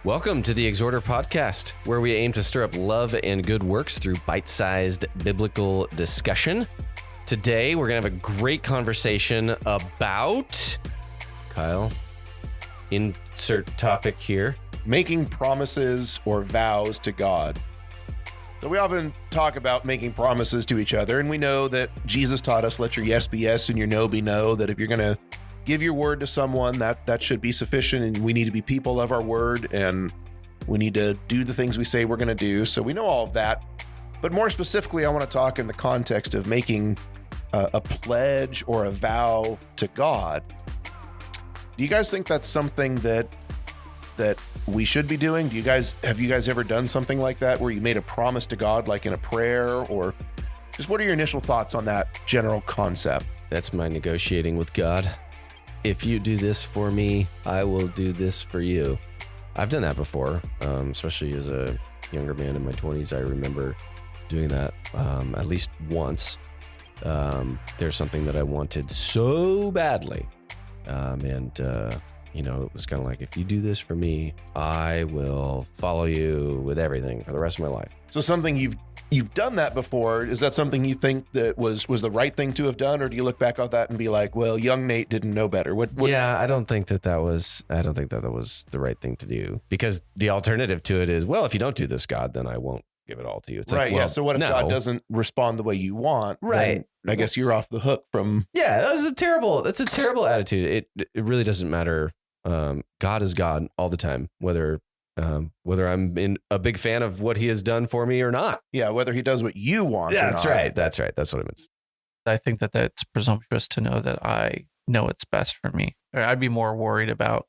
Welcome to the Exhorter Podcast, where we aim to stir up love and good works through bite-sized biblical discussion. Today, we're going to have a great conversation about, Kyle, insert topic here. Making promises or vows to God. So we often talk about making promises to each other, and we know that Jesus taught us, let your yes be yes and your no be no, that if you're going to give your word to someone, that should be sufficient, and we need to be people of our word, and we need to do the things we say we're going to do. So we know all of that. But more specifically, I want to talk in the context of making a pledge or a vow to God. Do you guys think that's something that we should be doing? Have you guys ever done something like that where you made a promise to God, like in a prayer, or just what are your initial thoughts on that general concept? That's my negotiating with God. If you do this for me, I will do this for you. I've done that before, especially as a younger man in my 20s. I remember doing that at least once. There's something that I wanted so badly. It was kind of like, if you do this for me, I will follow you with everything for the rest of my life. So something you've done that before. Is that something you think that was the right thing to have done, or do you look back on that and be like, well, young Nate didn't know better? Yeah, I don't think that was the right thing to do, because the alternative to it is, well, if you don't do this, God, then I won't give it all to you. It's right. Like, well, yeah. So what if God doesn't respond the way you want? Right. I guess you're off the hook from. Yeah, that's a terrible attitude. It really doesn't matter. God is God all the time, whether I'm a big fan of what he has done for me or not. Yeah, whether he does what you want. Yeah, or that's not. right. That's right. That's what it means. I think that that's presumptuous to know that I know what's best for me. Or I'd be more worried about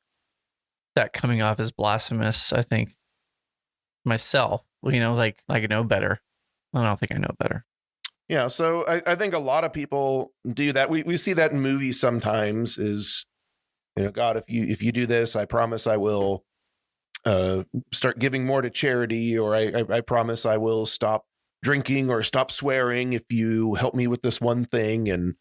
that coming off as blasphemous. I think myself, like I know better. I don't think I know better. Yeah, so I think a lot of people do that. We see that in movies sometimes. Is, God, if you do this, I promise I will start giving more to charity, or I promise I will stop drinking or stop swearing if you help me with this one thing. And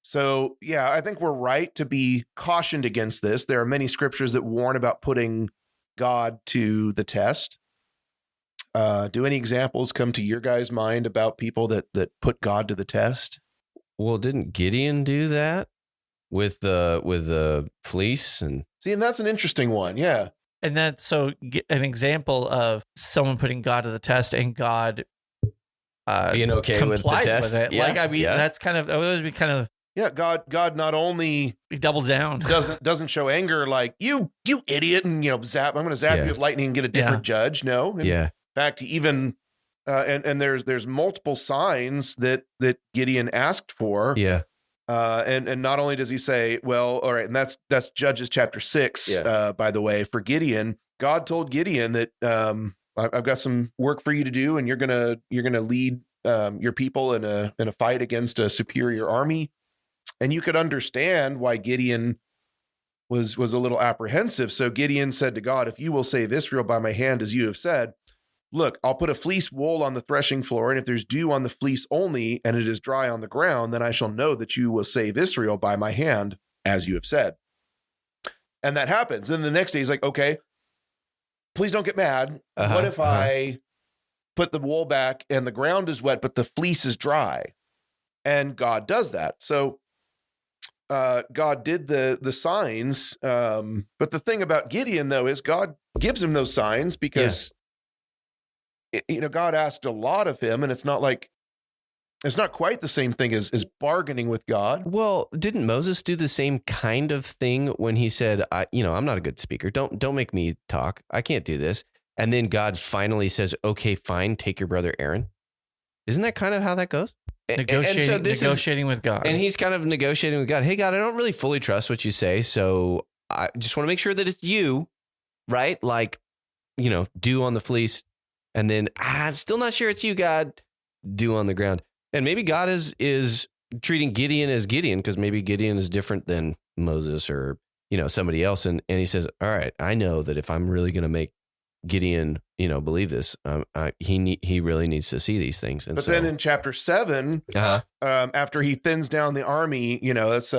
so, yeah, I think we're right to be cautioned against this. There are many scriptures that warn about putting God to the test. Do any examples come to your guys' mind about people that put God to the test? Well, didn't Gideon do that with the fleece? And that's an interesting one. Yeah. And that's so an example of someone putting God to the test and God being okay with the test. With it. Yeah, that's kind of always be kind of. Yeah, God not only he doubles down, doesn't show anger like you idiot, and zap. I'm going to zap you with lightning and get a different judge. No. In fact, he even and there's multiple signs that Gideon asked for. Yeah. And not only does he say, well, all right, and that's Judges chapter 6, by the way, for Gideon. God told Gideon that I've got some work for you to do, and you're gonna lead your people in a fight against a superior army. And you could understand why Gideon was a little apprehensive. So Gideon said to God, if you will save Israel by my hand, as you have said, look, I'll put a fleece wool on the threshing floor, and if there's dew on the fleece only, and it is dry on the ground, then I shall know that you will save Israel by my hand, as you have said. And that happens. And the next day he's like, okay, please don't get mad. What if I put the wool back and the ground is wet, but the fleece is dry? And God does that. So God did the signs. But the thing about Gideon, though, is God gives him those signs because God asked a lot of him, and it's not quite the same thing as bargaining with God. Well, didn't Moses do the same kind of thing when he said, I'm not a good speaker. Don't make me talk. I can't do this. And then God finally says, okay, fine, take your brother Aaron. Isn't that kind of how that goes? Negotiating with God. And he's kind of negotiating with God. Hey, God, I don't really fully trust what you say, so I just want to make sure that it's you, right? Like, dew on the fleece. And then I'm still not sure it's you, God. Dew on the ground. And maybe God is treating Gideon as Gideon, because maybe Gideon is different than Moses or, somebody else. And he says, all right, I know that if I'm really going to make Gideon, believe this, he really needs to see these things. And then in chapter 7, after he thins down the army, that's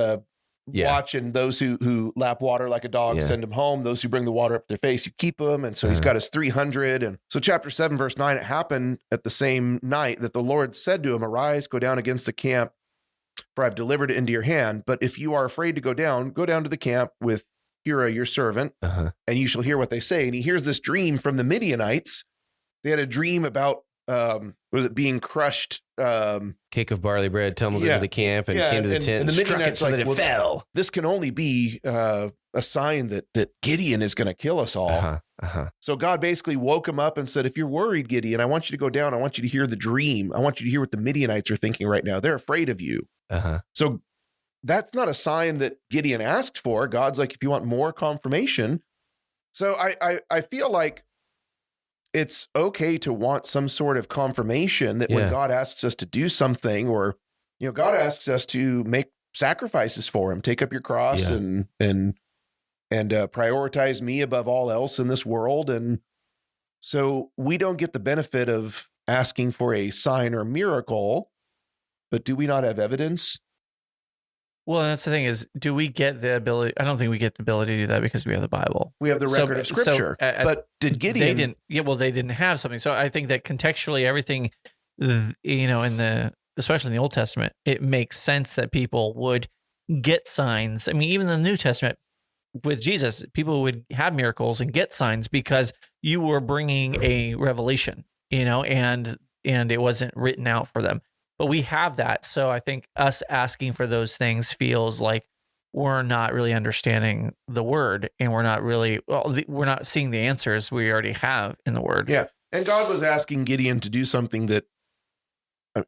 watch, and those who lap water like a dog, send them home. Those who bring the water up their face, you keep them. And so he's got his 300. And so chapter 7, verse 9, it happened at the same night that the Lord said to him, arise, go down against the camp, for I've delivered it into your hand. But if you are afraid to go down to the camp with Hira, your servant, and you shall hear what they say. And he hears this dream from the Midianites. They had a dream about, was it being crushed? Cake of barley bread tumbled into the camp and came to the tent and struck it so that it fell. This can only be a sign that Gideon is going to kill us all. So God basically woke him up and said, if you're worried, Gideon, I want you to go down. I want you to hear the dream. I want you to hear what the Midianites are thinking right now. They're afraid of you. So that's not a sign that Gideon asked for. God's like, if you want more confirmation. So I feel like it's okay to want some sort of confirmation that when God asks us to do something, or, God asks us to make sacrifices for him, take up your cross and prioritize me above all else in this world. And so we don't get the benefit of asking for a sign or miracle, but do we not have evidence? Well, that's the thing is, do we get the ability? I don't think we get the ability to do that because we have the Bible. We have the record of Scripture. But did Gideon? They didn't. Yeah, well, they didn't have something. So I think that contextually, everything, especially in the Old Testament, it makes sense that people would get signs. I mean, even in the New Testament with Jesus, people would have miracles and get signs because you were bringing a revelation, and it wasn't written out for them. But we have that. So I think us asking for those things feels like we're not really understanding the word, and we're not really, we're not seeing the answers we already have in the word. Yeah. And God was asking Gideon to do something that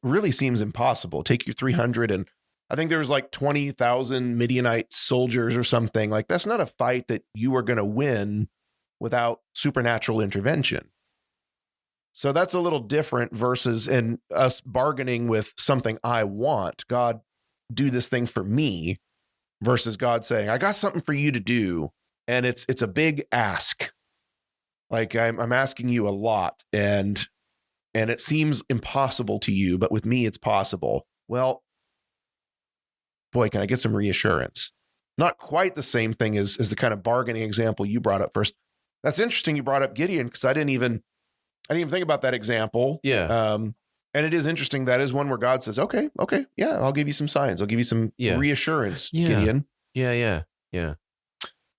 really seems impossible. Take your 300, and I think there was like 20,000 Midianite soldiers or something. Like, that's not a fight that you are going to win without supernatural intervention. So that's a little different versus in us bargaining with something I want. God, do this thing for me, versus God saying, I got something for you to do. And it's a big ask. Like, I'm asking you a lot, and it seems impossible to you, but with me, it's possible. Well, boy, can I get some reassurance? Not quite the same thing as the kind of bargaining example you brought up first. That's interesting you brought up Gideon, because I didn't even think about that example. Yeah. And it is interesting. That is one where God says, okay. Yeah. I'll give you some signs. I'll give you some reassurance, Gideon. Yeah.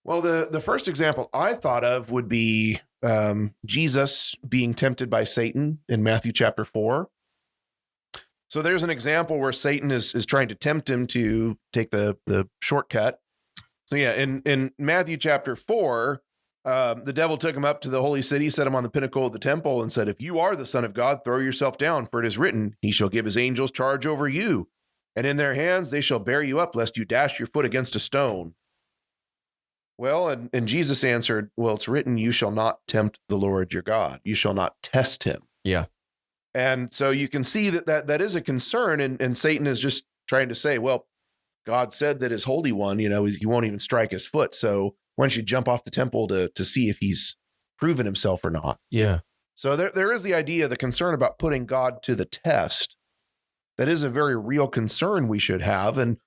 Well, the first example I thought of would be Jesus being tempted by Satan in Matthew chapter 4. So there's an example where Satan is trying to tempt him to take the shortcut. So yeah, in Matthew chapter 4, the devil took him up to the holy city, set him on the pinnacle of the temple, and said, if you are the Son of God, throw yourself down, for it is written, he shall give his angels charge over you, and in their hands they shall bear you up, lest you dash your foot against a stone. Well, and Jesus answered, well, it's written, you shall not tempt the Lord your God. You shall not test him. Yeah. And so you can see that is a concern, and Satan is just trying to say, well, God said that his Holy One, he won't even strike his foot, so why don't you jump off the temple to see if he's proven himself or not? Yeah. So there is the concern about putting God to the test. That is a very real concern we should have. And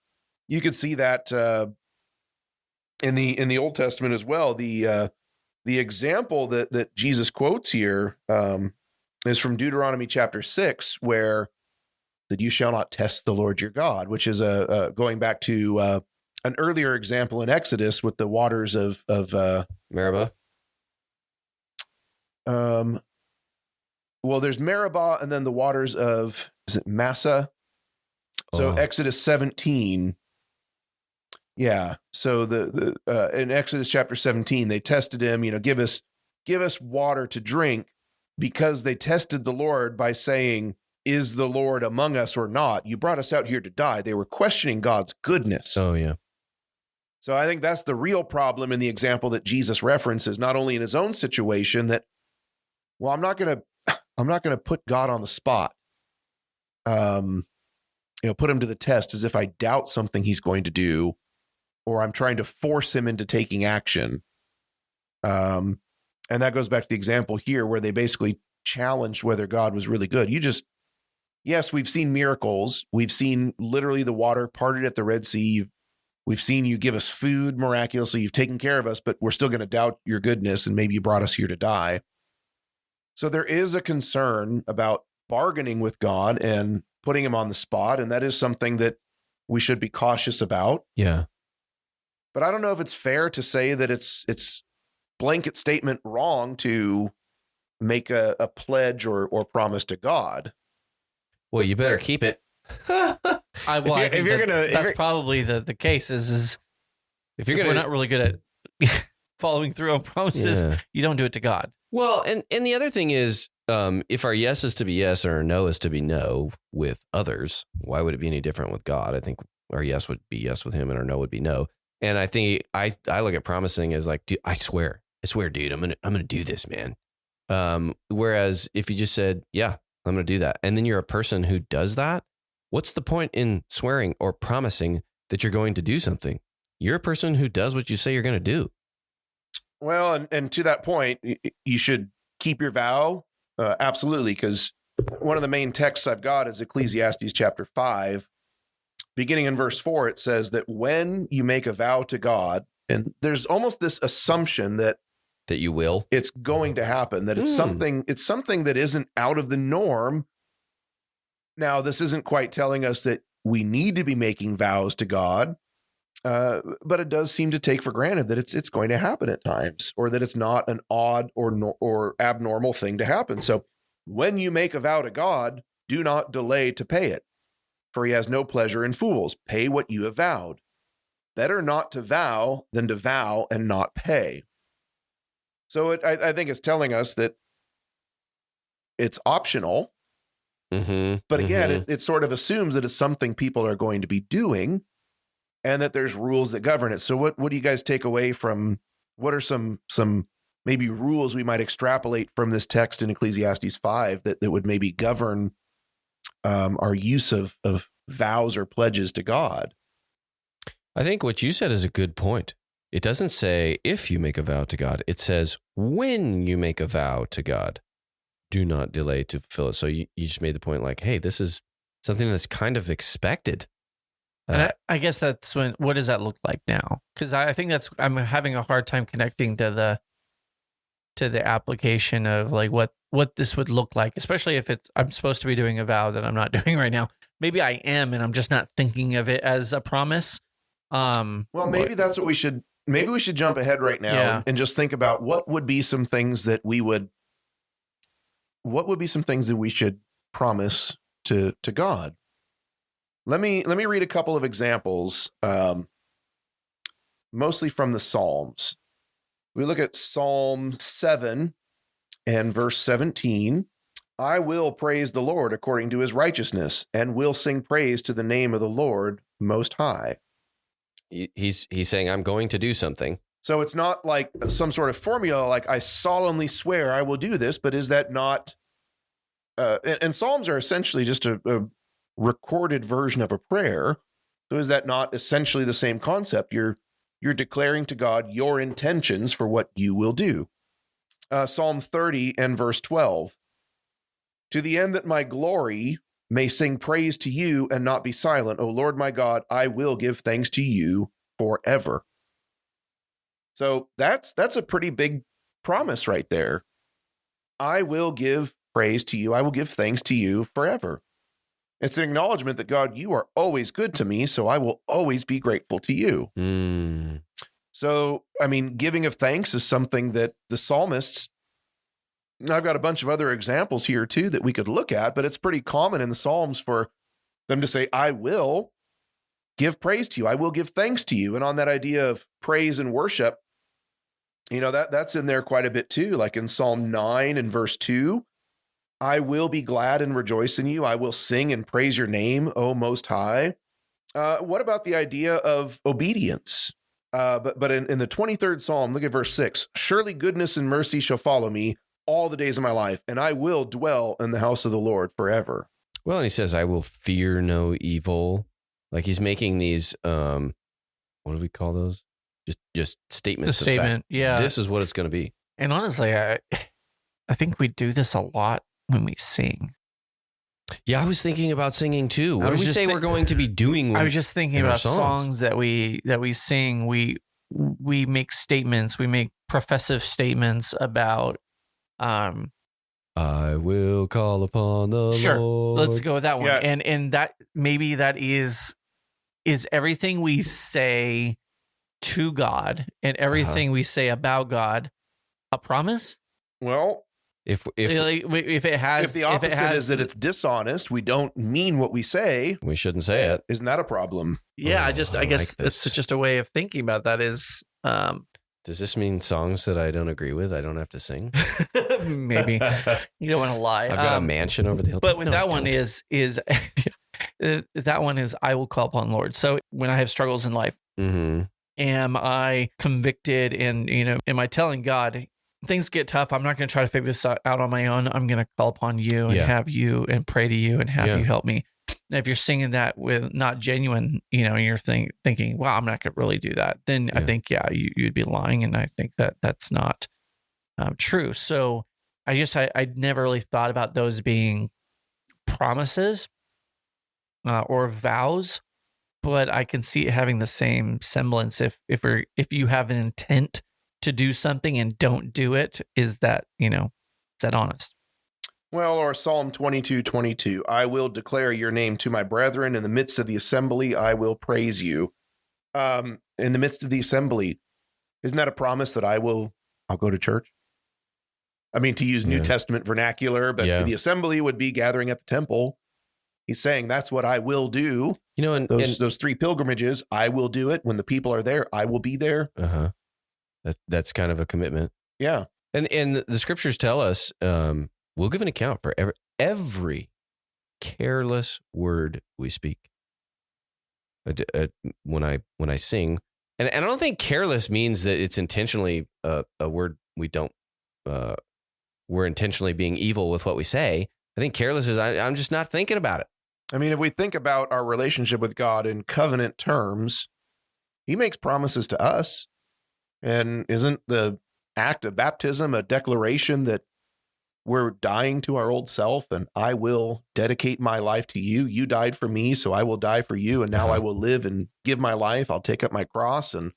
you could see that in the Old Testament as well. The example that Jesus quotes here is from Deuteronomy chapter 6, where that you shall not test the Lord your God, which is going back to an earlier example in Exodus with the waters of Meribah. Well, there's Meribah, and then the waters of, is it Massa? So Exodus 17. Yeah. So the in Exodus chapter 17, they tested him, give us water to drink, because they tested the Lord by saying, is the Lord among us or not? You brought us out here to die. They were questioning God's goodness. Oh, yeah. So I think that's the real problem in the example that Jesus references, not only in his own situation, that, well, I'm not going to put God on the spot, put him to the test as if I doubt something he's going to do, or I'm trying to force him into taking action. And that goes back to the example here where they basically challenged whether God was really good. Yes, we've seen miracles. We've seen literally the water parted at the Red Sea. We've seen you give us food miraculously. You've taken care of us, but we're still going to doubt your goodness, and maybe you brought us here to die. So there is a concern about bargaining with God and putting him on the spot, and that is something that we should be cautious about. Yeah. But I don't know if it's fair to say that it's blanket statement wrong to make a pledge or promise to God. Well, you better keep it. That's probably the case is if we're not really good at following through on promises, you don't do it to God. Well, and the other thing is, if our yes is to be yes and our no is to be no with others, why would it be any different with God? I think our yes would be yes with him and our no would be no. And I think I look at promising as like, dude, I swear, dude, I'm gonna do this, man. Whereas if you just said, yeah, I'm gonna do that, and then you're a person who does that, what's the point in swearing or promising that you're going to do something? You're a person who does what you say you're going to do. Well, and to that point, you should keep your vow. Absolutely. Because one of the main texts I've got is Ecclesiastes chapter 5, beginning in verse 4. It says that when you make a vow to God, and there's almost this assumption that you will, it's going to happen, that it's something that isn't out of the norm. Now, this isn't quite telling us that we need to be making vows to God, but it does seem to take for granted that it's going to happen at times, or that it's not an odd or abnormal thing to happen. So when you make a vow to God, do not delay to pay it, for he has no pleasure in fools. Pay what you have vowed. Better not to vow than to vow and not pay. So I think it's telling us that it's optional. But again, it sort of assumes that it's something people are going to be doing and that there's rules that govern it. So what do you guys take away from, what are some maybe rules we might extrapolate from this text in Ecclesiastes 5 that would maybe govern our use of vows or pledges to God? I think what you said is a good point. It doesn't say if you make a vow to God. It says when you make a vow to God, do not delay to fulfill it. So you just made the point like, hey, this is something that's kind of expected. And I guess that's what does that look like now? Because I think I'm having a hard time connecting to the application of like what this would look like, especially if I'm supposed to be doing a vow that I'm not doing right now. Maybe I am, and I'm just not thinking of it as a promise. Well, maybe that's what we should jump ahead right now and just think about what would be some things that we should promise to God. Let me read a couple of examples, mostly from the Psalms. We look at Psalm 7 and verse 17. I will praise the Lord according to his righteousness, and will sing praise to the name of the Lord Most High. He's saying, I'm going to do something. So it's not like some sort of formula, like I solemnly swear I will do this, but is that not, and Psalms are essentially just a recorded version of a prayer. So is that not essentially the same concept? You're declaring to God your intentions for what you will do. Psalm 30 and verse 12. To the end that my glory may sing praise to you and not be silent. O Lord my God, I will give thanks to you forever. So that's a pretty big promise right there. I will give praise to you. I will give thanks to you forever. It's an acknowledgement that God, you are always good to me, so I will always be grateful to you. So, I mean, giving of thanks is something that the psalmists, I've got a bunch of other examples here too that we could look at, but it's pretty common in the Psalms for them to say, I will give praise to you. I will give thanks to you. And on that idea of praise and worship, that's in there quite a bit too. Like in Psalm 9 and verse 2, I will be glad and rejoice in you. I will sing and praise your name, O Most High. What about the idea of obedience? But in the 23rd Psalm, look at verse 6. Surely goodness and mercy shall follow me all the days of my life, and I will dwell in the house of the Lord forever. Well, and he says, I will fear no evil. Like he's making these, what do we call those? Just statements. The statement, yeah. This is what it's going to be. And honestly, I think we do this a lot when we sing. Yeah, I was thinking about singing too. What do we say we're going to be doing? I was just thinking about songs that we sing. We make statements. We make professive statements about. I will call upon the Lord. Let's go with that one. Yeah. And that maybe that is everything we say to God and everything we say about God a promise? Well, if it has, if the opposite is that it's dishonest, we don't mean what we say. We shouldn't say it. Isn't that a problem? Yeah, Oh, I guess like it's just a way of thinking about that. Is does this mean songs that I don't agree with, I don't have to sing? maybe you don't want to lie. I've got a mansion over the hill. But with that one is that one is I will call upon the Lord. So when I have struggles in life, am I convicted? And am I telling God things get tough? I'm not going to try to figure this out on my own. I'm going to call upon you and have you and pray to you and have you help me. And if you're singing that with not genuine, and you're thinking, "Wow, I'm not going to really do that," then I think you'd be lying, and I think that's not true. So I never really thought about those being promises or vows, but I can see it having the same semblance. If you have an intent to do something and don't do it, is that honest? Well, or Psalm 22:22, I will declare your name to my brethren in the midst of the assembly. I will praise you. In the midst of the assembly, isn't that a promise that I'll go to church? I mean, to use New Testament vernacular, but the assembly would be gathering at the temple. He's saying that's what I will do. And those three pilgrimages, I will do it. When the people are there, I will be there. That's kind of a commitment. Yeah. And the scriptures tell us, we'll give an account for every careless word we speak. When I sing, and I don't think careless means that it's intentionally a word we don't. We're intentionally being evil with what we say. I think careless is I'm just not thinking about it. I mean, if we think about our relationship with God in covenant terms, He makes promises to us, and isn't the act of baptism a declaration that we're dying to our old self, and I will dedicate my life to you. You died for me, so I will die for you. And now I will live and give my life. I'll take up my cross and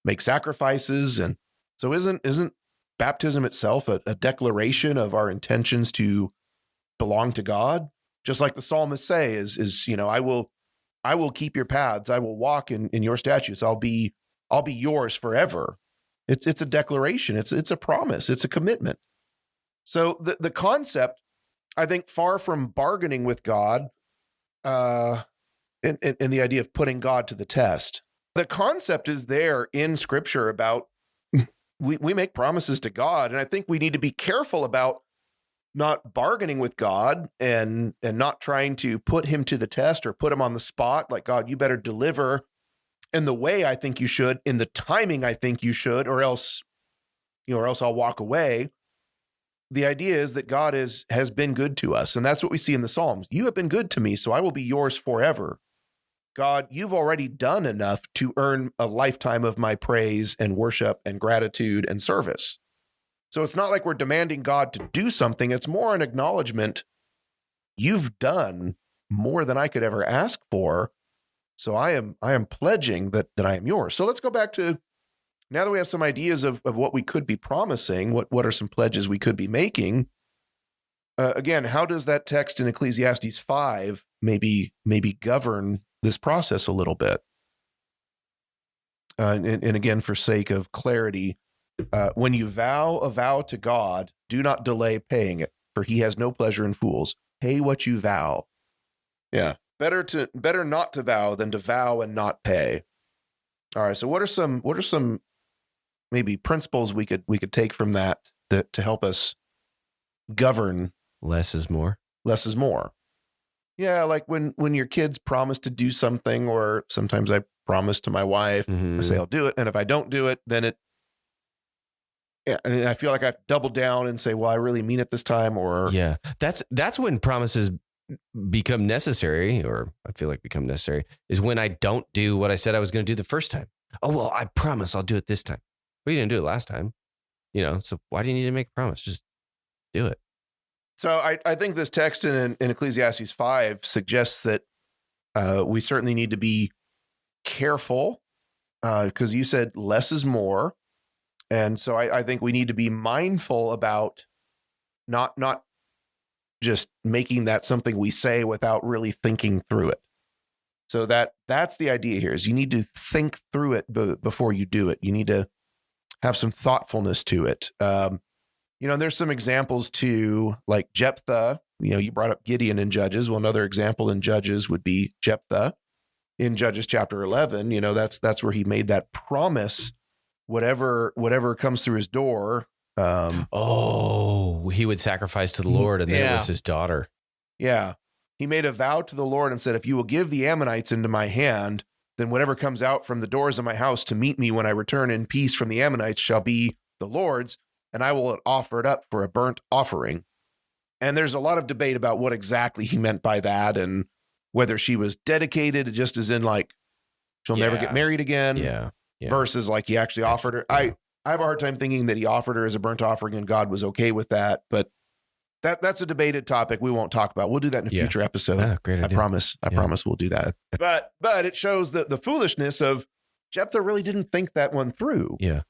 make sacrifices. And so isn't baptism itself a declaration of our intentions to belong to God? Just like the psalmists say is I will keep your paths. I will walk in your statutes. I'll be yours forever. It's a declaration. It's a promise. It's a commitment. So the concept, I think, far from bargaining with God, and the idea of putting God to the test, the concept is there in Scripture about we make promises to God, and I think we need to be careful about not bargaining with God and not trying to put Him to the test or put Him on the spot. Like, God, you better deliver in the way I think you should, in the timing I think you should, or else I'll walk away. The idea is that God has been good to us, and that's what we see in the Psalms. You have been good to me, so I will be yours forever. God, you've already done enough to earn a lifetime of my praise and worship and gratitude and service. So it's not like we're demanding God to do something. It's more an acknowledgement. You've done more than I could ever ask for. So I am pledging that I am yours. So let's go back to, now that we have some ideas of what we could be promising, what are some pledges we could be making? Again, how does that text in Ecclesiastes 5 maybe govern this process a little bit? And again, for sake of clarity, when you vow a vow to God, do not delay paying it, for He has no pleasure in fools. Pay what you vow. Yeah, better not to vow than to vow and not pay. All right. So what are some maybe principles we could take from that to help us govern? Less is more. Less is more. Yeah, like when your kids promise to do something, or sometimes I promise to my wife, I say I'll do it, and if I don't do it, then and I feel like I have to double down and say, well, I really mean it this time. Or that's when promises become necessary, or I feel like become necessary, is when I don't do what I said I was going to do the first time. Oh, well, I promise I'll do it this time. Well, you didn't do it last time, so why do you need to make a promise? Just do it. So I think this text in Ecclesiastes 5 suggests that we certainly need to be careful because you said less is more. And so I think we need to be mindful about not just making that something we say without really thinking through it. So that's the idea here is you need to think through it before you do it. You need to have some thoughtfulness to it. There's some examples too, like Jephthah. You brought up Gideon in Judges. Well, another example in Judges would be Jephthah in Judges chapter 11. That's where he made that promise, whatever comes through his door. He would sacrifice to the Lord, and then it was his daughter. Yeah. He made a vow to the Lord and said, if you will give the Ammonites into my hand, then whatever comes out from the doors of my house to meet me when I return in peace from the Ammonites shall be the Lord's, and I will offer it up for a burnt offering. And there's a lot of debate about what exactly he meant by that and whether she was dedicated, just as in like, she'll never get married again. Yeah. Versus like he actually offered her. I have a hard time thinking that he offered her as a burnt offering and God was okay with that. But that's a debated topic we won't talk about. We'll do that in a future episode. Great idea. I promise we'll do that. But it shows the foolishness of Jephthah really didn't think that one through. Yeah.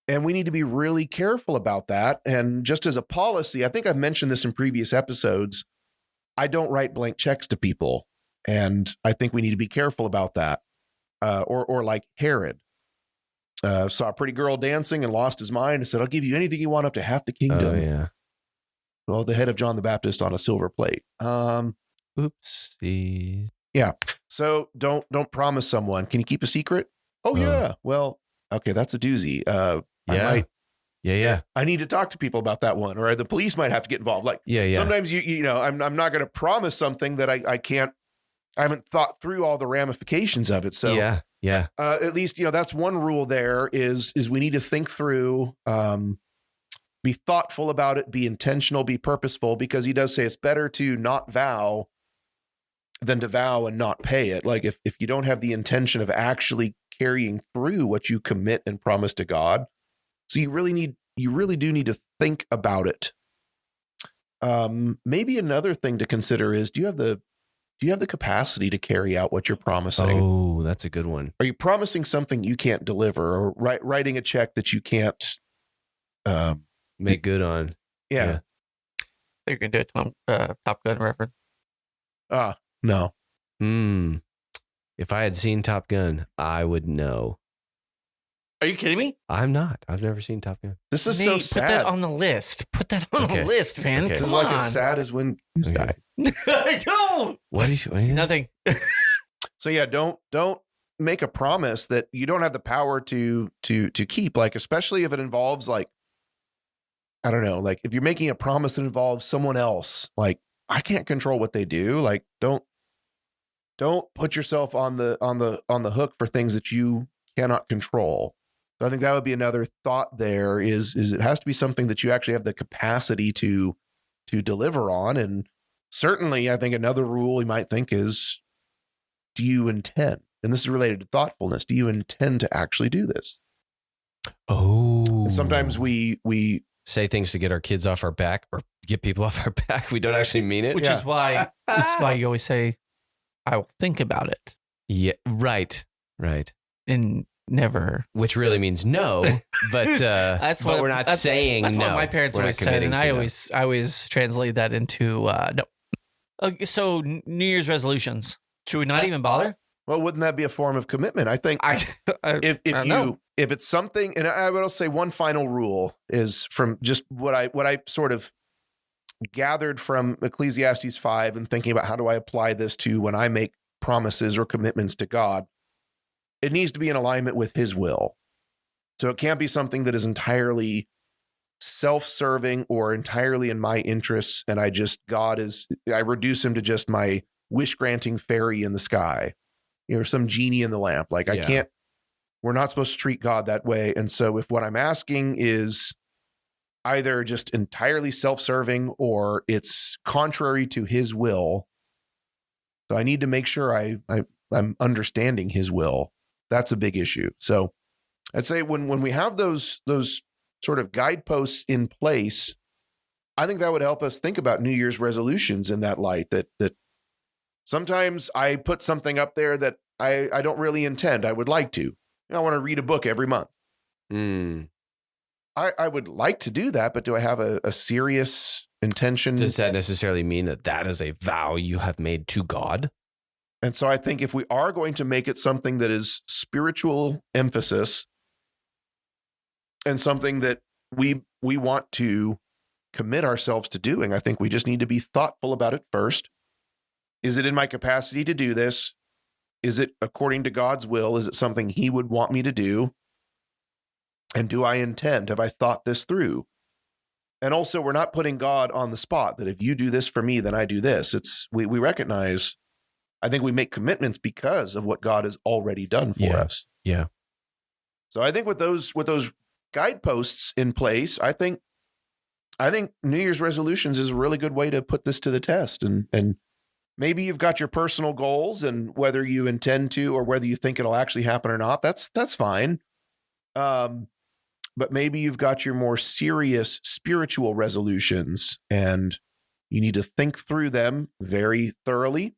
And we need to be really careful about that. And just as a policy, I think I've mentioned this in previous episodes. I don't write blank checks to people. And I think we need to be careful about that. Or like Herod. Saw a pretty girl dancing and lost his mind and said, I'll give you anything you want up to half the kingdom. Oh, yeah. Well, the head of John the Baptist on a silver plate. Oopsie. Yeah. So don't promise someone. Can you keep a secret? Oh, yeah. Well, okay. That's a doozy. I need to talk to people about that one, or the police might have to get involved. Like, sometimes I'm not going to promise something that I haven't thought through all the ramifications of it. So at least, that's one rule there is we need to think through, be thoughtful about it, be intentional, be purposeful, because he does say it's better to not vow than to vow and not pay it. Like if you don't have the intention of actually carrying through what you commit and promise to God. So you really do need to think about it. Maybe another thing to consider is, do you have the capacity to carry out what you're promising? Oh, that's a good one. Are you promising something you can't deliver, or writing a check that you can't make good on? Yeah. You're going to do a Top Gun reference. No. If I had seen Top Gun, I would know. Are you kidding me? I'm not. I've never seen Top Gun. This is so sad. Put that on the list. Put that on the list, man. Okay. Come like on. as sad as when Goose died. I don't. What is Nothing. So yeah, don't make a promise that you don't have the power to keep. Like, especially if it involves, like, I don't know, like if you're making a promise that involves someone else, like I can't control what they do. Like, don't put yourself on the hook for things that you cannot control. So I think that would be another thought there is it has to be something that you actually have the capacity to deliver on. And certainly I think another rule you might think is, do you intend? And this is related to thoughtfulness. Do you intend to actually do this? Oh. And sometimes we say things to get our kids off our back or get people off our back. We don't actually mean it. Which is why you always say, I will think about it. Yeah. Right. And never. Which really means no, but that's what we're not saying that's no. What my parents We're always not said, and I committing always translate that into no. Okay, so New Year's resolutions. Should we not even bother? Well, wouldn't that be a form of commitment? I think if it's something, and I would also say one final rule is from just what I sort of gathered from Ecclesiastes 5 and thinking about how do I apply this to when I make promises or commitments to God. It needs to be in alignment with his will. So it can't be something that is entirely self-serving or entirely in my interests. And I reduce him to just my wish-granting fairy in the sky, or some genie in the lamp. Like we're not supposed to treat God that way. And so if what I'm asking is either just entirely self-serving or it's contrary to his will, so I need to make sure I'm understanding his will. That's a big issue. So I'd say when we have those sort of guideposts in place, I think that would help us think about New Year's resolutions in that light, that sometimes I put something up there that I don't really intend. I would like to. I want to read a book every month. I would like to do that, but do I have a serious intention? Does that necessarily mean that is a vow you have made to God? And so I think if we are going to make it something that is spiritual emphasis and something that we want to commit ourselves to doing, I think we just need to be thoughtful about it first. Is it in my capacity to do this? Is it according to God's will? Is it something he would want me to do? And do I intend? Have I thought this through? And also, we're not putting God on the spot that if you do this for me, then I do this. We recognize, I think we make commitments because of what God has already done for us. Yeah. So I think with those guideposts in place, I think New Year's resolutions is a really good way to put this to the test. And maybe you've got your personal goals, and whether you intend to or whether you think it'll actually happen or not, that's fine. But maybe you've got your more serious spiritual resolutions, and you need to think through them very thoroughly.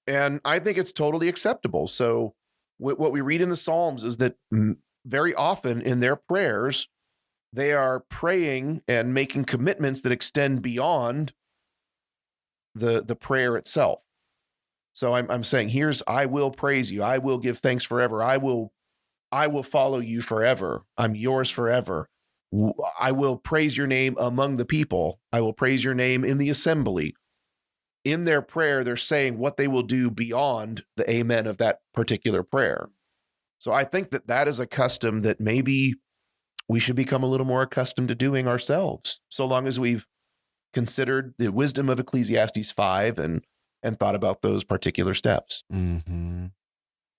And I think it's totally acceptable. So what we read in the Psalms is that very often in their prayers, they are praying and making commitments that extend beyond the prayer itself. So I'm saying, I will praise you. I will give thanks forever. I will follow you forever. I'm yours forever. I will praise your name among the people. I will praise your name in the assembly. In their prayer, they're saying what they will do beyond the amen of that particular prayer. So I think that is a custom that maybe we should become a little more accustomed to doing ourselves, so long as we've considered the wisdom of Ecclesiastes 5 and thought about those particular steps. Mm-hmm.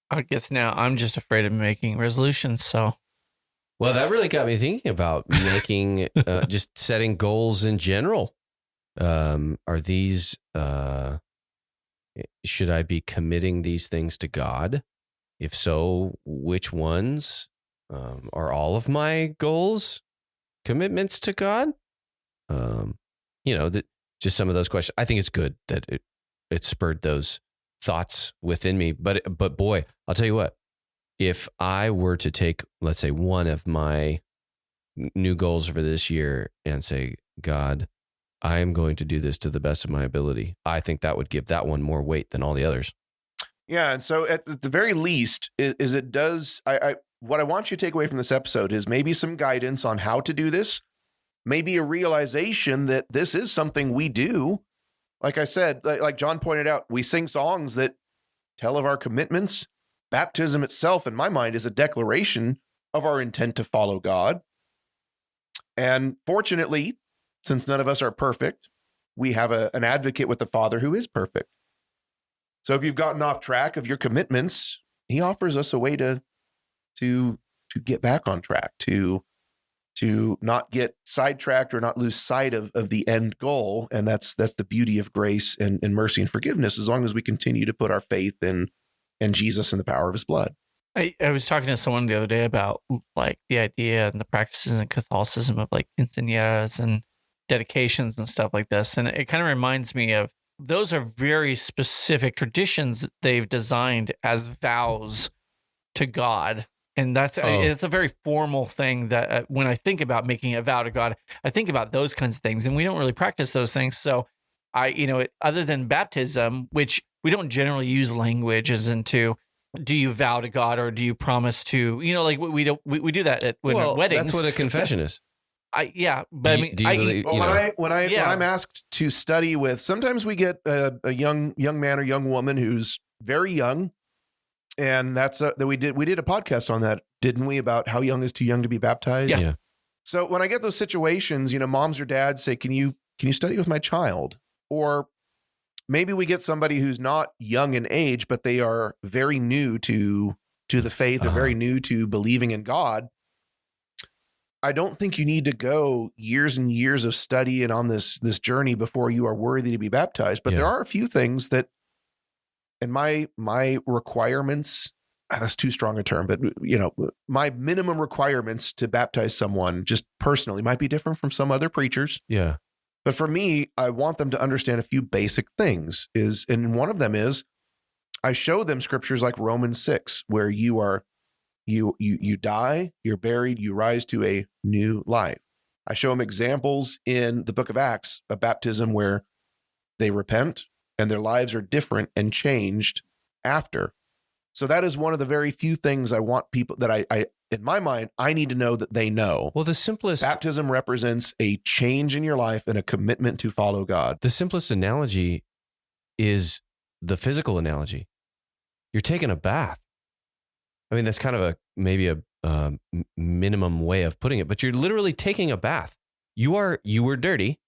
I guess now I'm just afraid of making resolutions. So, well, that really got me thinking about making, just setting goals in general. Are these, should I be committing these things to God? If so, which ones? Are all of my goals commitments to God? Just some of those questions. I think it's good that it spurred those thoughts within me. But boy, I'll tell you what, if I were to take, let's say, one of my new goals for this year and say, God, I am going to do this to the best of my ability, I think that would give that one more weight than all the others. Yeah. And so at the very least is it does, what I want you to take away from this episode is maybe some guidance on how to do this, maybe a realization that this is something we do. Like I said, like John pointed out, we sing songs that tell of our commitments. Baptism itself, in my mind, is a declaration of our intent to follow God. And fortunately, since none of us are perfect, we have an advocate with the Father who is perfect. So if you've gotten off track of your commitments, he offers us a way to get back on track, to not get sidetracked or not lose sight of the end goal. And that's the beauty of grace and mercy and forgiveness, as long as we continue to put our faith in Jesus and the power of his blood. I was talking to someone the other day about like the idea and the practices in Catholicism of like quinceañeras and dedications and stuff like this. And it kind of reminds me of, those are very specific traditions that they've designed as vows to God. And it's a very formal thing that when I think about making a vow to God, I think about those kinds of things, and we don't really practice those things. So other than baptism, which we don't generally use language as into, do you vow to God or do you promise to, we do that at weddings. That's what a confession is. When I'm asked to study with, sometimes we get a young man or young woman who's very young. And we did a podcast on that, didn't we? About how young is too young to be baptized. Yeah. So when I get those situations, moms or dads say, can you study with my child? Or maybe we get somebody who's not young in age, but they are very new to the faith, or very new to believing in God. I don't think you need to go years and years of study and on this journey before you are worthy to be baptized. But there are a few things that, and my requirements that's too strong a term, but my minimum requirements to baptize someone just personally might be different from some other preachers. Yeah. But for me, I want them to understand a few basic things and one of them is I show them scriptures like Romans 6, where you die, you're buried, you rise to a new life. I show them examples in the book of Acts of baptism where they repent and their lives are different and changed after. So that is one of the very few things I want people that I in my mind, I need to know that they know. Well, the simplest baptism represents a change in your life and a commitment to follow God. The simplest analogy is the physical analogy. You're taking a bath. I mean, that's kind of maybe a minimum way of putting it, but you're literally taking a bath. You were dirty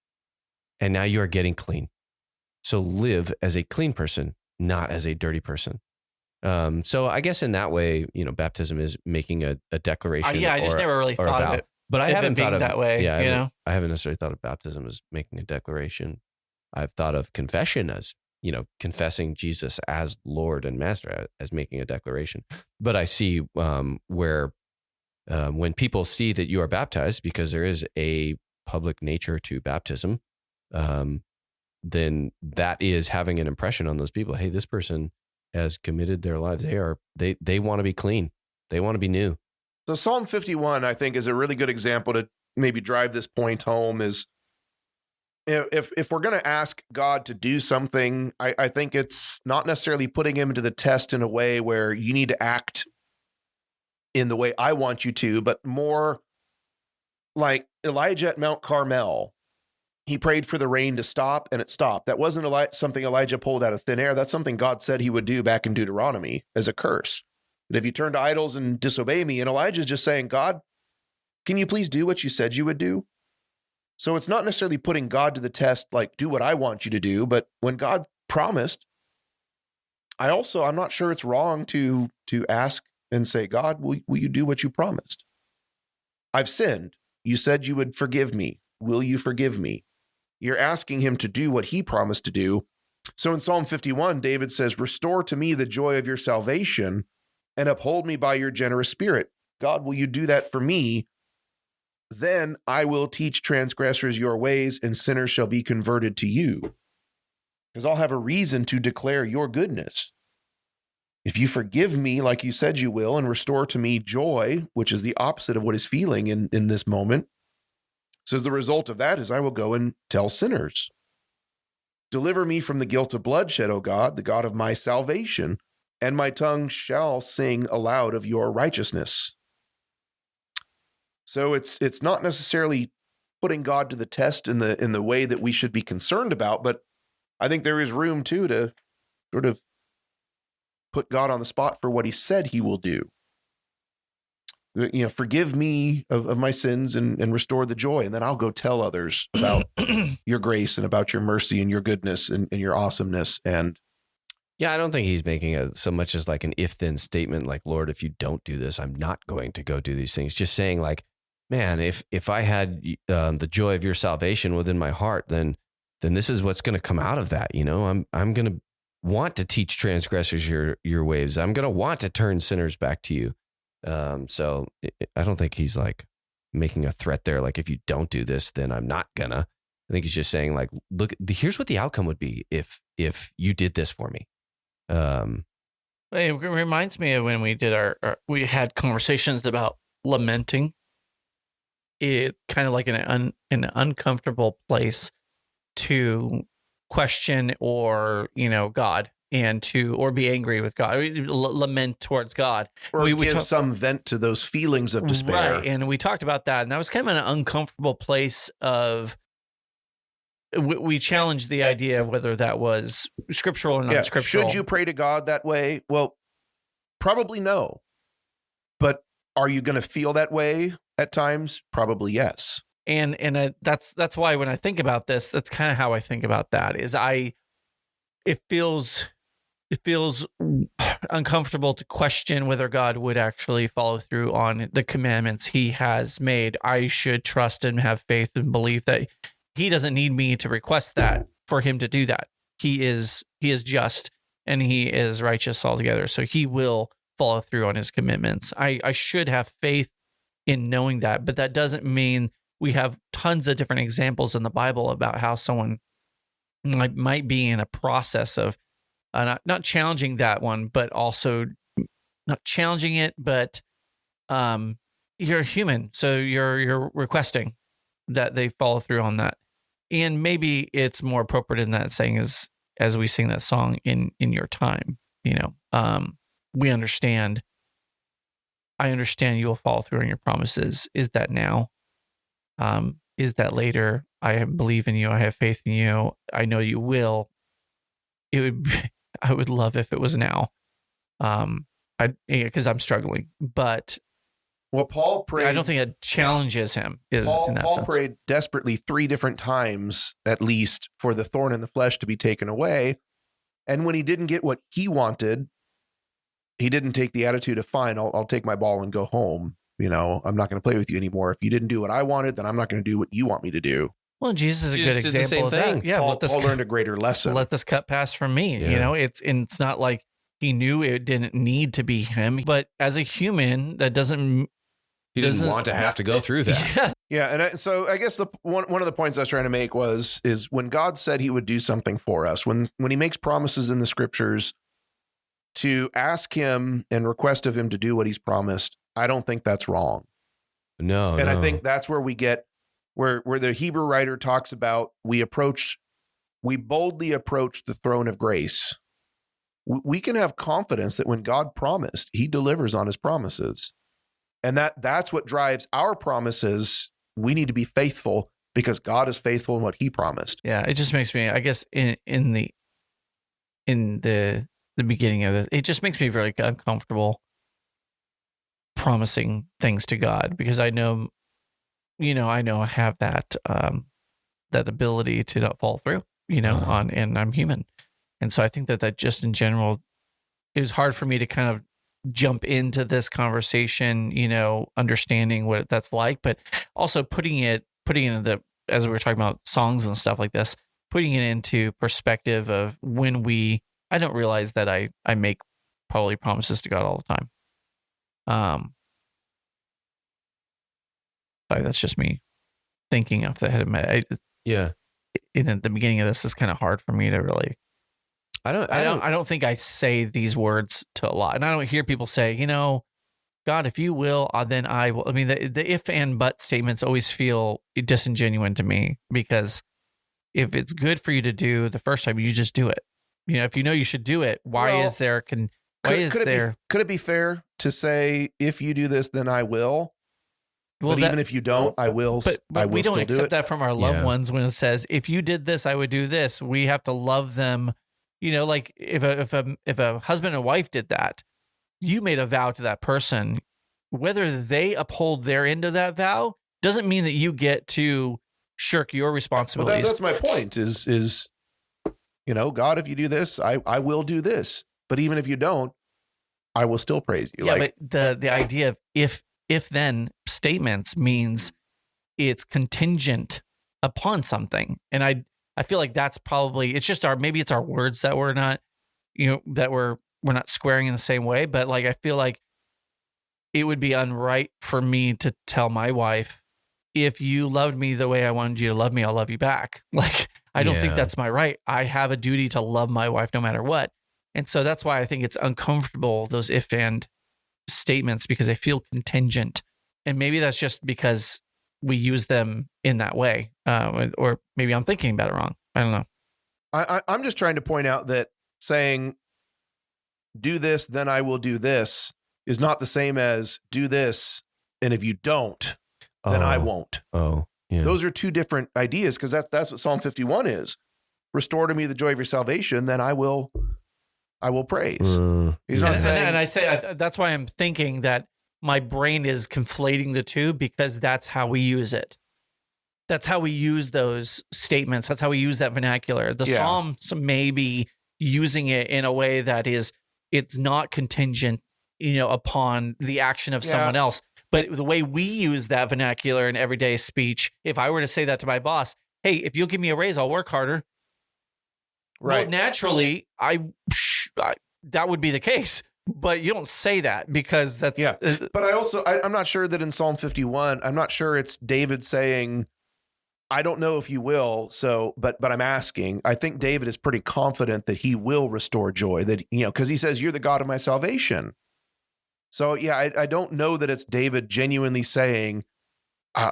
and now you are getting clean. So live as a clean person, not as a dirty person. So I guess in that way, baptism is making a declaration. I just never really thought of it. But I haven't thought of that way. I haven't necessarily thought of baptism as making a declaration. I've thought of confession as, confessing Jesus as Lord and Master, as making a declaration. But I see where when people see that you are baptized, because there is a public nature to baptism, then that is having an impression on those people. Hey, this person has committed their lives. They want to be clean. They want to be new. So Psalm 51, I think, is a really good example to maybe drive this point home. Is if we're going to ask God to do something, I think it's not necessarily putting him to the test in a way where you need to act in the way I want you to, but more like Elijah at Mount Carmel. He prayed for the rain to stop, and it stopped. That wasn't something Elijah pulled out of thin air. That's something God said he would do back in Deuteronomy as a curse. That if you turn to idols and disobey me, and Elijah's just saying, God, can you please do what you said you would do? So it's not necessarily putting God to the test, like, do what I want you to do. But when God promised, I'm not sure it's wrong to ask and say, God, will you do what you promised? I've sinned. You said you would forgive me. Will you forgive me? You're asking him to do what he promised to do. So in Psalm 51, David says, restore to me the joy of your salvation and uphold me by your generous spirit. God, will you do that for me? Then I will teach transgressors your ways and sinners shall be converted to you. Because I'll have a reason to declare your goodness. If you forgive me like you said you will and restore to me joy, which is the opposite of what he's feeling in this moment, says the result of that is I will go and tell sinners. Deliver me from the guilt of bloodshed, O God, the God of my salvation, and my tongue shall sing aloud of your righteousness. So it's not necessarily putting God to the test in the way that we should be concerned about, but I think there is room too to sort of put God on the spot for what he said he will do. Forgive me of my sins and restore the joy. And then I'll go tell others about your grace and about your mercy and your goodness and your awesomeness. And yeah, I don't think he's making so much as like an if-then statement, like, Lord, if you don't do this, I'm not going to go do these things. Just saying like, man, if I had the joy of your salvation within my heart, then this is what's going to come out of that. I'm going to want to teach transgressors your ways. I'm going to want to turn sinners back to you. So I don't think he's like making a threat there. Like, if you don't do this, then I'm not gonna. I think he's just saying like, look, here's what the outcome would be if you did this for me. It reminds me of when we did we had conversations about lamenting. It's kind of like an uncomfortable place to question or, God. Or be angry with God, lament towards God, or we give some vent to those feelings of despair. Right, and we talked about that, and that was kind of an uncomfortable place of. We challenged the idea of whether that was scriptural or not scriptural. Should you pray to God that way? Well, probably no. But are you going to feel that way at times? Probably yes. And that's why when I think about this, that's kind of how I think about that. It feels uncomfortable to question whether God would actually follow through on the commandments he has made. I should trust and have faith and believe that he doesn't need me to request that for him to do that. He is just and he is righteous altogether. So he will follow through on his commitments. I should have faith in knowing that, but that doesn't mean we have tons of different examples in the Bible about how someone might be in a process of not challenging that one, but also not challenging it, but you're human, so you're requesting that they follow through on that. And maybe it's more appropriate in that saying as we sing that song in your time, we understand. I understand you will follow through on your promises. Is that now? Is that later? I believe in you. I have faith in you. I know you will. I would love if it was now. Because I'm struggling, but well, Paul prayed. I don't think it challenges him. Paul prayed desperately 3 different times, at least, for the thorn in the flesh to be taken away. And when he didn't get what he wanted, he didn't take the attitude of, fine, I'll take my ball and go home. I'm not going to play with you anymore. If you didn't do what I wanted, then I'm not going to do what you want me to do. Well, Jesus is a good example of that. Yeah, Paul learned a greater lesson. Let this cup pass from me. Yeah. It's not like he knew it didn't need to be him, but as a human, that doesn't. He didn't want to have to go through that. Yeah. And so I guess one of the points I was trying to make is when God said he would do something for us, when he makes promises in the scriptures to ask him and request of him to do what he's promised, I don't think that's wrong. No. And I think that's where we get where the Hebrew writer talks about we boldly approach the throne of grace. We can have confidence that when God promised, he delivers on his promises. And that's what drives our promises. We need to be faithful because God is faithful in what he promised. Yeah, it just makes me, I guess, in the beginning of it, it just makes me very uncomfortable promising things to God because I know I have that ability to not fall through, and I'm human. And so I think that just in general, it was hard for me to kind of jump into this conversation, understanding what that's like, but also putting it in as we were talking about songs and stuff like this, putting it into perspective of when I don't realize that I make probably promises to God all the time. That's just me thinking off the head of my. In the beginning of this is kind of hard for me to really. I don't think I say these words to a lot, and I don't hear people say, God, if you will, then I will. I mean, the if and but statements always feel disingenuous to me because if it's good for you to do the first time, you just do it. If you should do it, why is there? Could it be fair to say if you do this, then I will? Well, even if you don't, I will. But we don't accept that from our loved ones when it says, if you did this, I would do this. We have to love them. Like if a husband and wife did that, you made a vow to that person. Whether they uphold their end of that vow doesn't mean that you get to shirk your responsibilities. That's my point is, God, if you do this, I will do this. But even if you don't, I will still praise you. Yeah, but the idea of if then statements means it's contingent upon something. And I feel like that's probably, it's just maybe it's our words that we're not, that we're not squaring in the same way. But like, I feel like it would be unright for me to tell my wife, if you loved me the way I wanted you to love me, I'll love you back. Like, I don't think that's my right. I have a duty to love my wife no matter what. And so that's why I think it's uncomfortable, those if and statements, because they feel contingent. And maybe that's just because we use them in that way. Or maybe I'm thinking about it wrong. I don't know. I'm just trying to point out that saying, do this, then I will do this is not the same as do this. And if you don't, then I won't. Oh, yeah. Those are two different ideas because that's what Psalm 51 is. Restore to me the joy of your salvation, then I will praise. He's not saying. And I'd say that's why I'm thinking that my brain is conflating the two because that's how we use it. That's how we use those statements. That's how we use that vernacular. The Psalms may be using it in a way that it's not contingent, upon the action of someone else. But the way we use that vernacular in everyday speech, if I were to say that to my boss, hey, if you'll give me a raise, I'll work harder. Right. Well, naturally, that would be the case. But you don't say that because that's But I'm not sure that in Psalm 51, I'm not sure it's David saying, I don't know if you will. So, but I'm asking. I think David is pretty confident that he will restore joy, that, because he says, you're the God of my salvation. So yeah, I don't know that it's David genuinely saying, I'm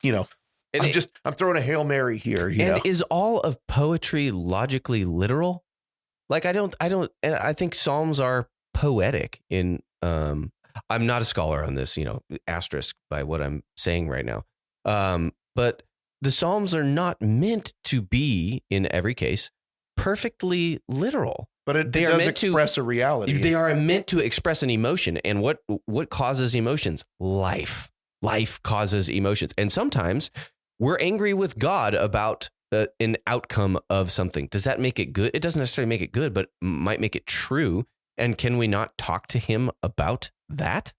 throwing a Hail Mary here. Is all of poetry logically literal? Like, I think Psalms are poetic in, I'm not a scholar on this, asterisk by what I'm saying right now. But the Psalms are not meant to be, in every case, perfectly literal. But they does express a reality. They are meant to express an emotion. And what causes emotions? Life. Life causes emotions. And sometimes we're angry with God about an outcome of something. Does that make it good? It doesn't necessarily make it good, but might make it true. And can we not talk to him about that?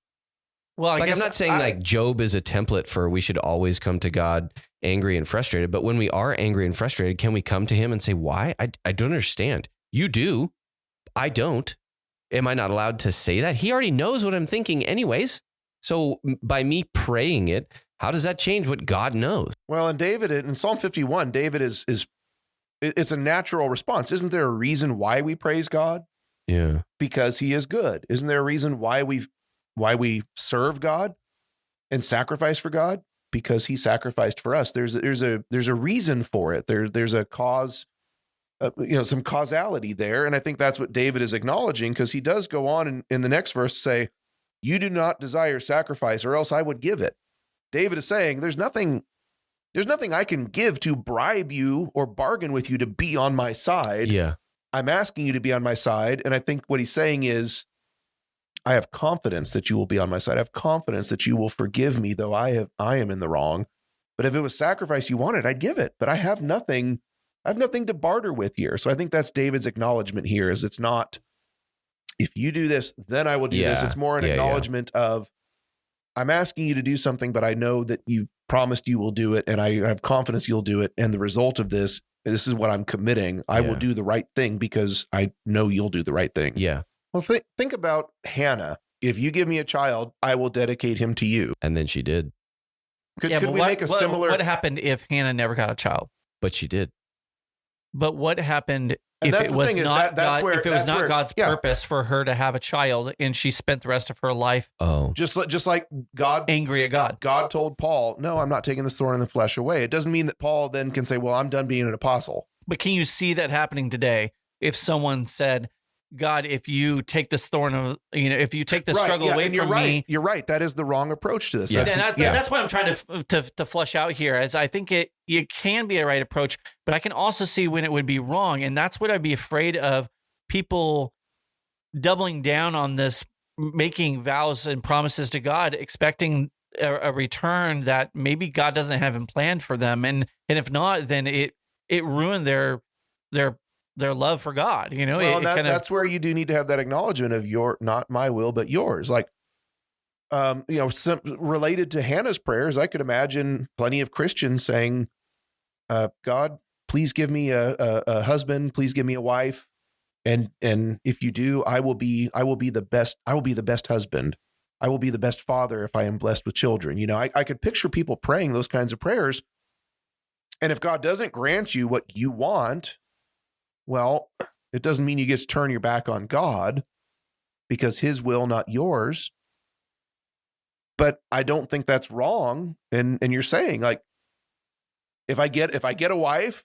Well, I guess I'm not saying like Job is a template for we should always come to God angry and frustrated. But when we are angry and frustrated, can we come to him and say, why? I don't understand. You do. I don't. Am I not allowed to say that? He already knows what I'm thinking anyways. So by me praying it, how does that change what God knows? Well, and David, in Psalm 51, David it's a natural response. Isn't there a reason why we praise God? Yeah. Because he is good. Isn't there a reason why we serve God and sacrifice for God? Because he sacrificed for us. There's a reason for it. There's a cause, some causality there. And I think that's what David is acknowledging, because he does go on in the next verse to say, you do not desire sacrifice, or else I would give it. David is saying there's nothing I can give to bribe you or bargain with you to be on my side. Yeah. I'm asking you to be on my side. And I think what he's saying is, I have confidence that you will be on my side. I have confidence that you will forgive me, though I am in the wrong. But if it was sacrifice you wanted, I'd give it. But I have nothing to barter with here. So I think that's David's acknowledgement here, is it's not, if you do this, then I will do this. It's more an acknowledgement of, I'm asking you to do something, but I know that you promised you will do it, and I have confidence you'll do it. And the result of this is what I'm committing. I will do the right thing because I know you'll do the right thing. Yeah. Well, think about Hannah. If you give me a child, I will dedicate him to you. And then she did. Could we make a similar? What happened if Hannah never got a child? But she did. But what happened if it was not God's purpose for her to have a child, and she spent the rest of her life just like God, angry at God? God told Paul, no, I'm not taking this thorn in the flesh away. It doesn't mean that Paul then can say, well, I'm done being an apostle. But can you see that happening today? If someone said, God, if you take this if you take the struggle away from me. You're right. That is the wrong approach to this. Yes. That's what I'm trying to flesh out here, as I think it can be a right approach, but I can also see when it would be wrong. And that's what I'd be afraid of, people doubling down on this, making vows and promises to God, expecting a return that maybe God doesn't have planned for them. And if not, then it ruined their love for God, Well, that's where you do need to have that acknowledgement of not my will, but yours. Like, related to Hannah's prayers, I could imagine plenty of Christians saying, God, please give me a husband, please give me a wife. And if you do, I will be the best husband. I will be the best father if I am blessed with children. I could picture people praying those kinds of prayers. And if God doesn't grant you what you want, well, it doesn't mean you get to turn your back on God, because his will, not yours. But I don't think that's wrong. And you're saying, like, if I get a wife,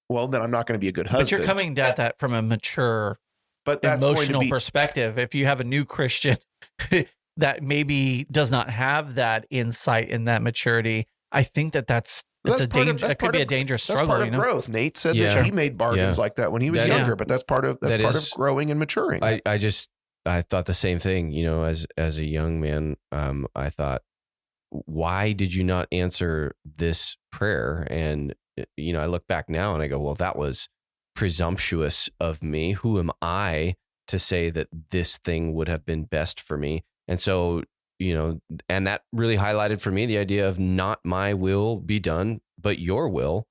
well, then I'm not going to be a good husband. But you're coming at that from a mature, emotional perspective. If you have a new Christian that maybe does not have that insight and that maturity, I think that's that could be a dangerous struggle. That's part of growth. Nate said that he made bargains like that when he was younger, but that's part of growing and maturing. I thought the same thing, as a young man. I thought, why did you not answer this prayer? And, I look back now and I go, well, that was presumptuous of me. Who am I to say that this thing would have been best for me? And so, and that really highlighted for me the idea of not my will be done, but your will,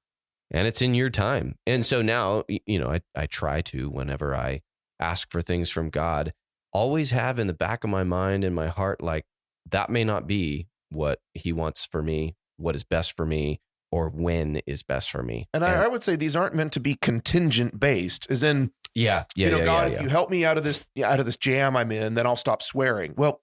and it's in your time. And so now, I try to, whenever I ask for things from God, always have in the back of my mind and my heart, like, that may not be what he wants for me, what is best for me, or when is best for me. And I would say these aren't meant to be contingent based, as in, God, if you help me out of this jam I'm in, then I'll stop swearing. Well,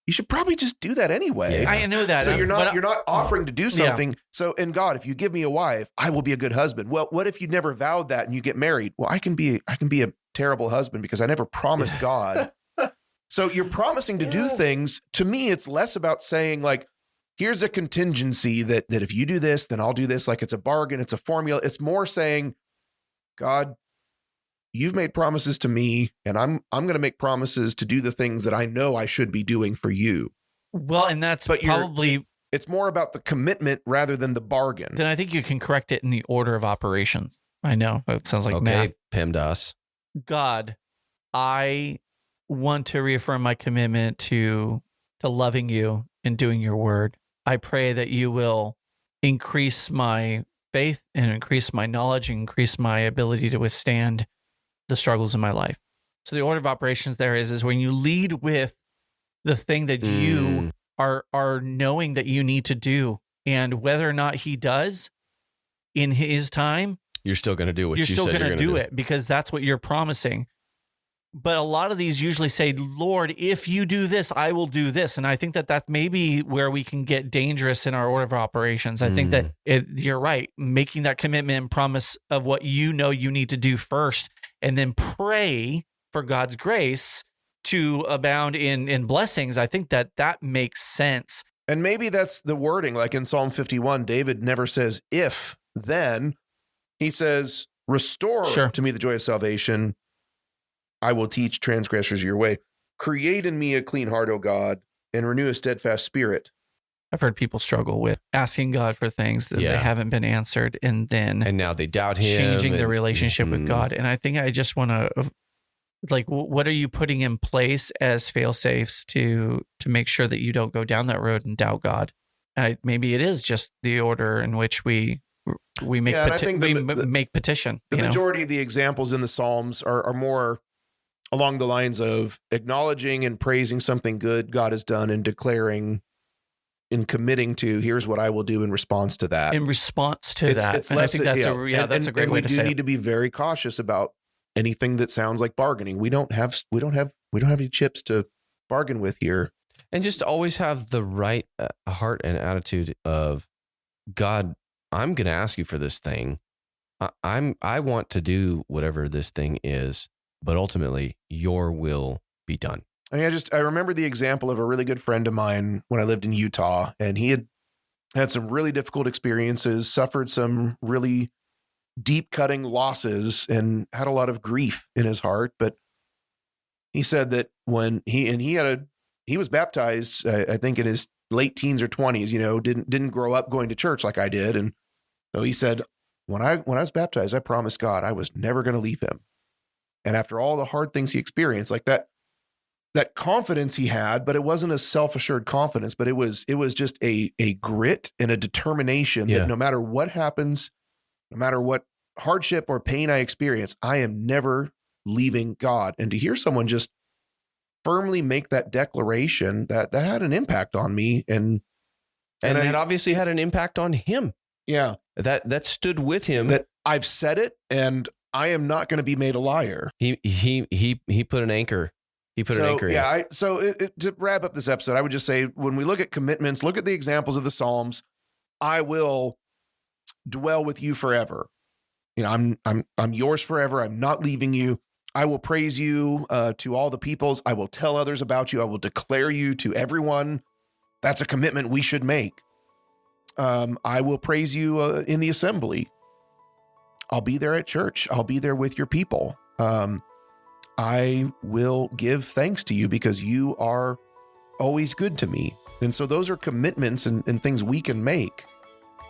you should probably just do that anyway. I know that. So you're not offering to do something. So, and God, if you give me a wife, I will be a good husband. Well, what if you never vowed that and you get married? Well, I can be a terrible husband because I never promised God. So you're promising to do things. To me, it's less about saying, like, here's a contingency that if you do this, then I'll do this. Like, it's a bargain, it's a formula. It's more saying, God, you've made promises to me, and I'm going to make promises to do the things that I know I should be doing for you. Well, and it's more about the commitment rather than the bargain. Then I think you can correct it in the order of operations. I know it sounds like math. PEMDAS. God, I want to reaffirm my commitment to loving you and doing your word. I pray that you will increase my faith and increase my knowledge and increase my ability to withstand the struggles in my life. So the order of operations there is when you lead with the thing that you are knowing that you need to do, and whether or not he does in his time, you're still going to do what you're you still said going you're to going to do it because that's what you're promising. But a lot of these usually say, Lord, if you do this, I will do this. And I think that that's maybe where we can get dangerous in our order of operations. I think that you're right. Making that commitment and promise of what you know you need to do first, and then pray for God's grace to abound in blessings. I think that makes sense. And maybe that's the wording. Like in Psalm 51, David never says, if, then. He says, restore to me the joy of salvation. I will teach transgressors your way. Create in me a clean heart, O God, and renew a steadfast spirit. I've heard people struggle with asking God for things that they haven't been answered, and now they doubt him, changing their relationship with God. And I think I just want to, like, what are you putting in place as fail safes to make sure that you don't go down that road and doubt God? Maybe it is just the order in which we make make petition. The majority of the examples in the Psalms are more along the lines of acknowledging and praising something good God has done and declaring and committing to, here's what I will do in response to that. In response to that. It's and less, I think that's a great way to say it. We do need to be very cautious about anything that sounds like bargaining. We don't have any chips to bargain with here. And just always have the right heart and attitude of, God, I'm going to ask you for this thing. I want to do whatever this thing is, but ultimately your will be done. I mean, I remember the example of a really good friend of mine when I lived in Utah, and he had some really difficult experiences, suffered some really deep cutting losses, and had a lot of grief in his heart. But he said that when he was baptized, I think in his late teens or 20s, didn't grow up going to church like I did. And so he said, when I was baptized, I promised God I was never going to leave him. And after all the hard things he experienced, like that confidence he had, but it wasn't a self-assured confidence, but it was just a grit and a determination that no matter what happens, no matter what hardship or pain I experience, I am never leaving God. And to hear someone just firmly make that declaration, that had an impact on me. And it obviously had an impact on him. Yeah. That stood with him. That I've said it, and I am not going to be made a liar. He put an anchor. He put an anchor in. Yeah. To wrap up this episode, I would just say, when we look at commitments, look at the examples of the Psalms. I will dwell with you forever. I'm yours forever. I'm not leaving you. I will praise you to all the peoples. I will tell others about you. I will declare you to everyone. That's a commitment we should make. I will praise you in the assembly. I'll be there at church. I'll be there with your people. I will give thanks to you because you are always good to me. And so those are commitments and things we can make,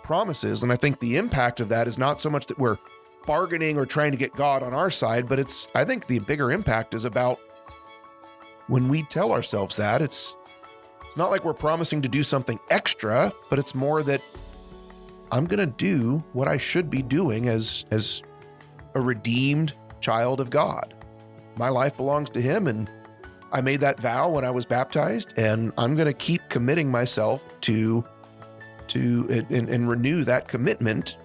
promises. And I think the impact of that is not so much that we're bargaining or trying to get God on our side, but I think the bigger impact is about when we tell ourselves that it's not like we're promising to do something extra, but it's more that I'm going to do what I should be doing as a redeemed child of God. My life belongs to him, and I made that vow when I was baptized, and I'm going to keep committing myself to and renew that commitment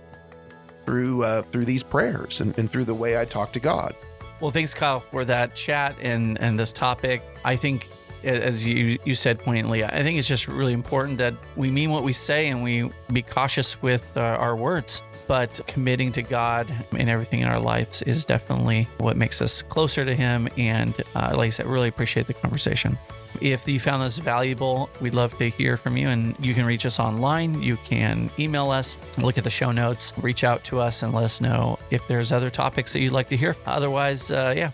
through these prayers and through the way I talk to God. Well, thanks, Kyle, for that chat and this topic. I think, as you said poignantly, I think it's just really important that we mean what we say and we be cautious with our words. But committing to God in everything in our lives is definitely what makes us closer to Him. And like I said, really appreciate the conversation. If you found this valuable, we'd love to hear from you. And you can reach us online. You can email us, look at the show notes, reach out to us and let us know if there's other topics that you'd like to hear. Otherwise,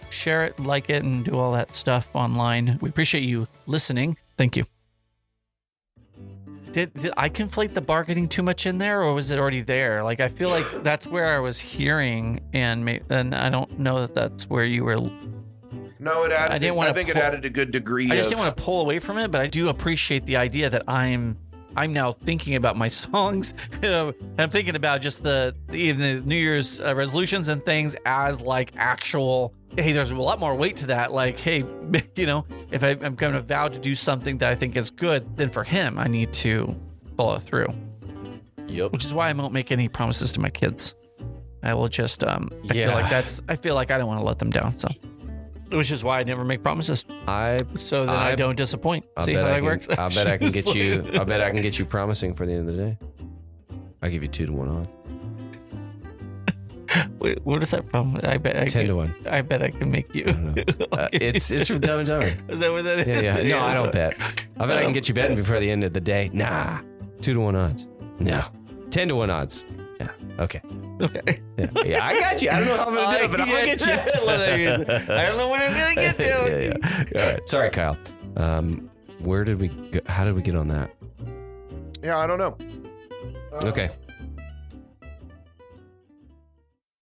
share it, like it, and do all that stuff online. We appreciate you listening. Thank you. Did I conflate the bargaining too much in there, or was it already there? Like, I feel like that's where I was hearing, and I don't know that that's where you were. No, it added. I think it added a good degree. I just didn't want to pull away from it, but I do appreciate the idea that I'm now thinking about my songs. And I'm thinking about just even the New Year's resolutions and things as like actual. Hey, there's a lot more weight to that. Like, hey, if I'm going to vow to do something that I think is good, then for Him, I need to follow through. Yep. Which is why I won't make any promises to my kids. I will just, I feel like I don't want to let them down. So, which is why I never make promises. I don't disappoint. See how that works? I bet I can get you. I bet I can get you promising for the end of the day. I give you 2-to-1 odds. Wait, what is that from? I bet 10-to-1. I bet I can make you. It's from Dumb and Dumber. Is that what that is? Yeah. No, I don't bet. I bet I can get you betting before the end of the day. Nah, 2-to-1 odds. No, 10-to-1 odds. Yeah. Okay. Yeah, I got you. I don't know how I'm gonna do it, but I'll get you. I don't know when I'm gonna get to. Yeah. All right. Sorry, Kyle. Where did we go? How did we get on that? Yeah, I don't know. Okay.